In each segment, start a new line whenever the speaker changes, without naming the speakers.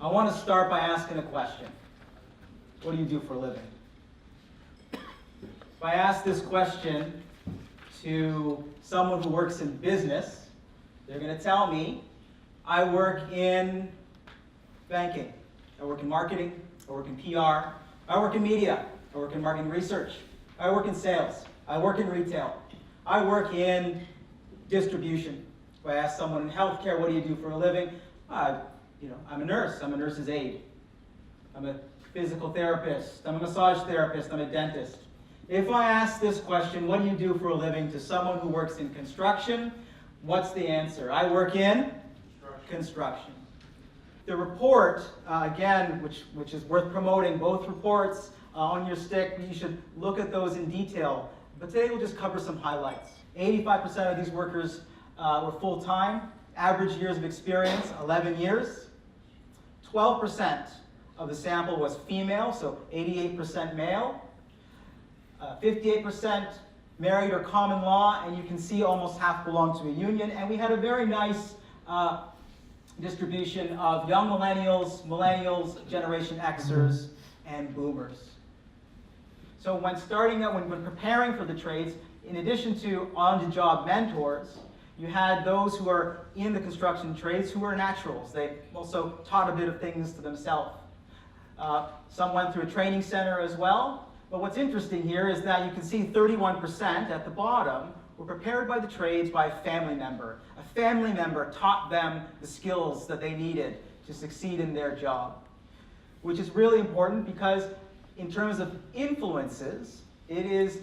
I want to start by asking a question. What do you do for a living? If I ask this question to someone who works in business, they're going to tell me, I work in banking, I work in marketing, I work in PR, I work in media, I work in marketing research, I work in sales, I work in retail, I work in distribution. If I ask someone in healthcare, what do you do for a living? I'm a nurse, I'm a nurse's aide. I'm a physical therapist, I'm a massage therapist, I'm a dentist. If I ask this question, what do you do for a living, to someone who works in construction, what's the answer? I work in construction. The report, again, which is worth promoting, both reports on your stick, you should look at those in detail. But today we'll just cover some highlights. 85% of these workers were full-time, average years of experience, 11 years. 12% of the sample was female, so 88% male. 58% married or common law, and you can see almost half belonged to a union. And we had a very nice distribution of young millennials, Generation Xers, and boomers. So when preparing for the trades, in addition to on-the-job mentors, you had those who are in the construction trades who were naturals. They also taught a bit of things to themselves. Some went through a training center as well. But what's interesting here is that you can see 31% at the bottom were prepared by the trades by a family member. A family member taught them the skills that they needed to succeed in their job, which is really important because in terms of influences, it is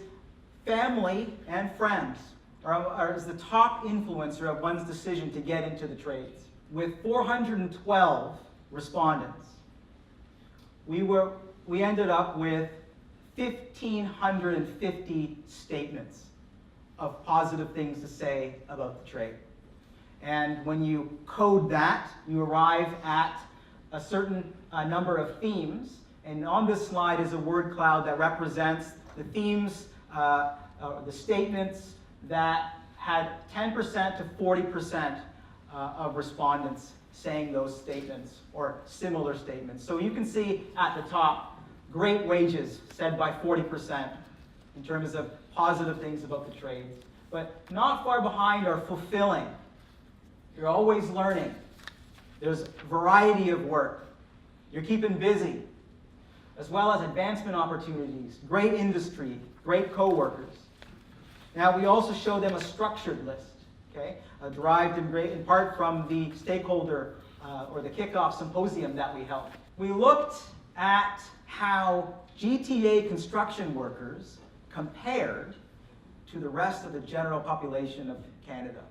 family and friends are the top influencer of one's decision to get into the trades. With 412 respondents, we ended up with 1,550 statements of positive things to say about the trade. And when you code that, you arrive at a certain number of themes. And on this slide is a word cloud that represents the themes, the statements that had 10% to 40% of respondents saying those statements or similar statements. So you can see at the top, great wages said by 40% in terms of positive things about the trades. But not far behind are fulfilling. You're always learning. There's variety of work. You're keeping busy, as well as advancement opportunities, great industry, great co-workers. Now we also show them a structured list, okay, derived in part from the stakeholder or the kickoff symposium that we held. We looked at how GTA construction workers compared to the rest of the general population of Canada.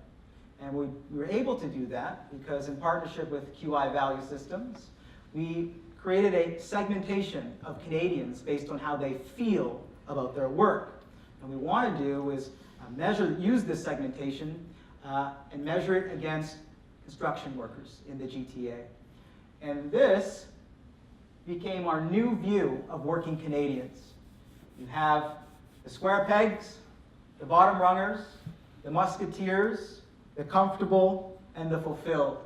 And we were able to do that because in partnership with QI Value Systems, we created a segmentation of Canadians based on how they feel about their work. And we want to do is use this segmentation and measure it against construction workers in the GTA. And this became our new view of working Canadians. You have the square pegs, the bottom rungers, the musketeers, the comfortable, and the fulfilled.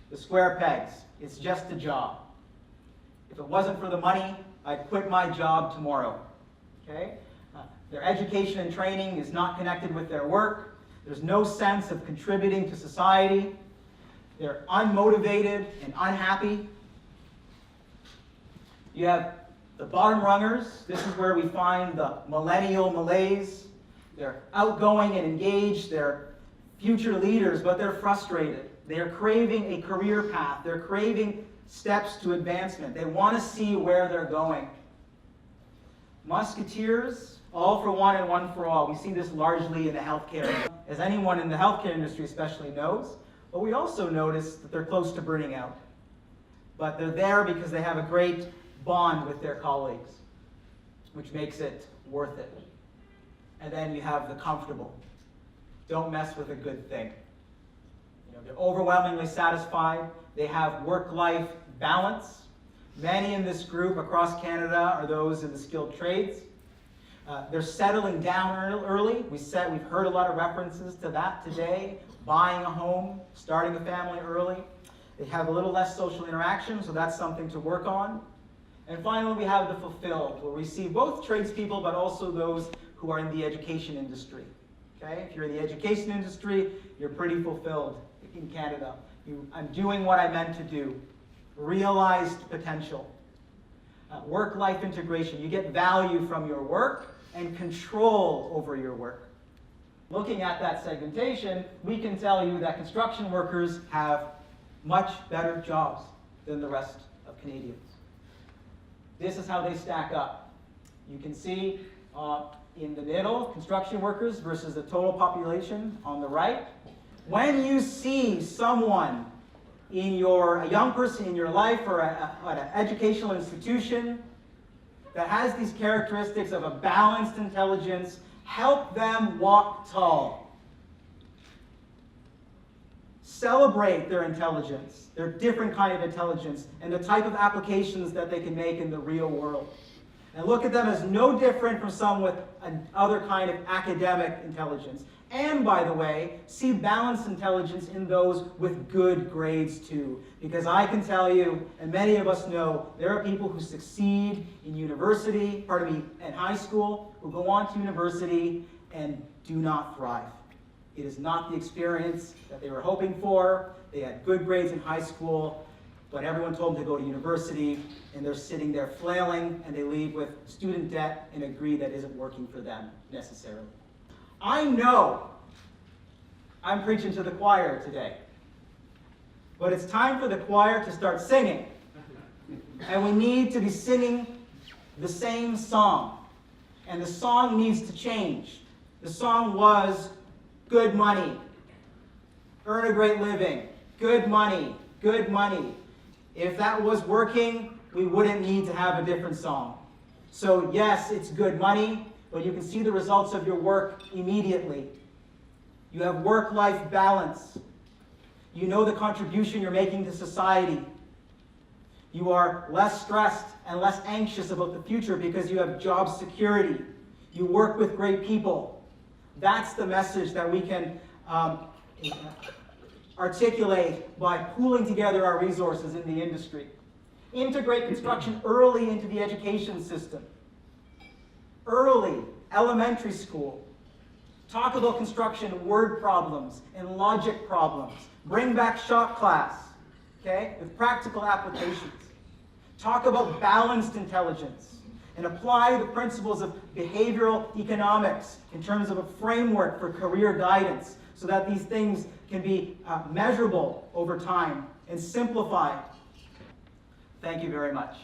The square pegs, it's just a job. If it wasn't for the money, I'd quit my job tomorrow. Okay? Their education and training is not connected with their work. There's no sense of contributing to society. They're unmotivated and unhappy. You have the bottom rungers. This is where we find the millennial malaise. They're outgoing and engaged. They're future leaders, but they're frustrated. They're craving a career path. They're craving steps to advancement. They want to see where they're going. Musketeers, all for one and one for all. We see this largely in the healthcare, as anyone in the healthcare industry especially knows. But we also notice that they're close to burning out. But they're there because they have a great bond with their colleagues, which makes it worth it. And then you have the comfortable. Don't mess with a good thing. They're overwhelmingly satisfied. They have work-life balance. Many in this group across Canada are those in the skilled trades. They're settling down early. We've heard a lot of references to that today. Buying a home, starting a family early. They have a little less social interaction, so that's something to work on. And finally, we have the fulfilled, where we see both tradespeople, but also those who are in the education industry. Okay? If you're in the education industry, you're pretty fulfilled in Canada. I'm doing what I meant to do. Realized potential. Work-life integration. You get value from your work and control over your work. Looking at that segmentation, we can tell you that construction workers have much better jobs than the rest of Canadians. This is how they stack up. You can see in the middle, construction workers versus the total population on the right. When you see someone a young person in your life or at an educational institution that has these characteristics of a balanced intelligence, help them walk tall. Celebrate their intelligence, their different kind of intelligence, and the type of applications that they can make in the real world. And look at them as no different from someone with another kind of academic intelligence. And, by the way, see balanced intelligence in those with good grades too. Because I can tell you, and many of us know, there are people who succeed in in high school, who go on to university and do not thrive. It is not the experience that they were hoping for. They had good grades in high school, but everyone told them to go to university, and they're sitting there flailing, and they leave with student debt and a degree that isn't working for them necessarily. I know I'm preaching to the choir today, but it's time for the choir to start singing. And we need to be singing the same song. And the song needs to change. The song was good money, earn a great living, good money, good money. If that was working, we wouldn't need to have a different song. So yes, it's good money, but you can see the results of your work immediately. You have work-life balance. You know the contribution you're making to society. You are less stressed and less anxious about the future because you have job security. You work with great people. That's the message that we can articulate by pooling together our resources in the industry. Integrate construction early into the education system. Early, elementary school. Talk about construction word problems and logic problems. Bring back shop class, okay, with practical applications. Talk about balanced intelligence and apply the principles of behavioral economics in terms of a framework for career guidance so that these things can be measurable over time and simplified. Thank you very much.